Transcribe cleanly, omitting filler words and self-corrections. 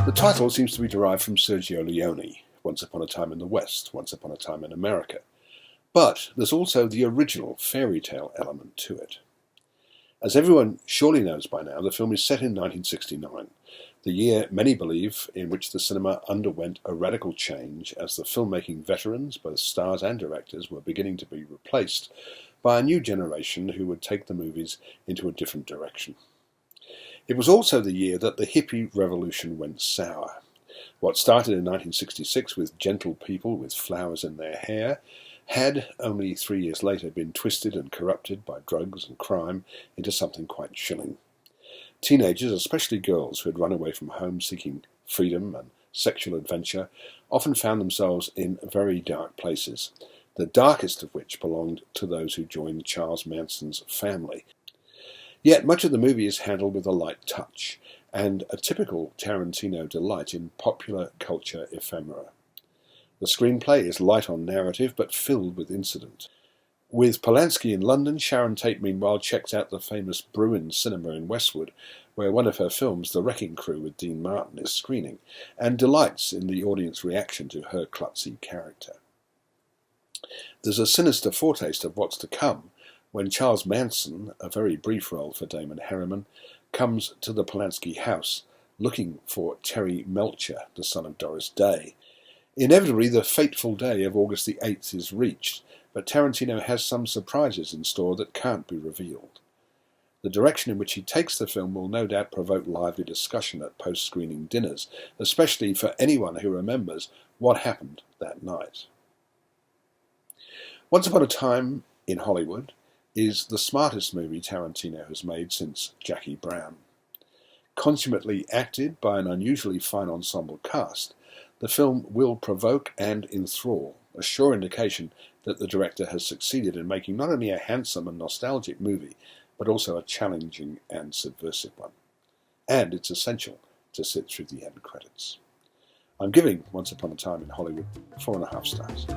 The title seems to be derived from Sergio Leone, Once Upon a Time in the West, Once Upon a Time in America. But there's also the original fairy tale element to it. As everyone surely knows by now, the film is set in 1969, the year, many believe, in which the cinema underwent a radical change as the filmmaking veterans, both stars and directors, were beginning to be replaced by a new generation who would take the movies into a different direction. It was also the year that the hippie revolution went sour. What started in 1966 with gentle people with flowers in their hair had, only 3 years later, been twisted and corrupted by drugs and crime into something quite chilling. Teenagers, especially girls who had run away from home seeking freedom and sexual adventure, often found themselves in very dark places, the darkest of which belonged to those who joined Charles Manson's family. Yet much of the movie is handled with a light touch, and a typical Tarantino delight in popular culture ephemera. The screenplay is light on narrative, but filled with incident. With Polanski in London, Sharon Tate meanwhile checks out the famous Bruin Cinema in Westwood, where one of her films, The Wrecking Crew with Dean Martin, is screening, and delights in the audience reaction to her klutzy character. There's a sinister foretaste of what's to come when Charles Manson, a very brief role for Damon Herriman, comes to the Polanski house looking for Terry Melcher, the son of Doris Day. Inevitably, the fateful day of August the 8th is reached, but Tarantino has some surprises in store that can't be revealed. The direction in which he takes the film will no doubt provoke lively discussion at post-screening dinners, especially for anyone who remembers what happened that night. Once Upon a Time in Hollywood is the smartest movie Tarantino has made since Jackie Brown. Consummately acted by an unusually fine ensemble cast, the film will provoke and enthrall, a sure indication that the director has succeeded in making not only a handsome and nostalgic movie, but also a challenging and subversive one. And it's essential to sit through the end credits. I'm giving Once Upon a Time in Hollywood 4.5 stars.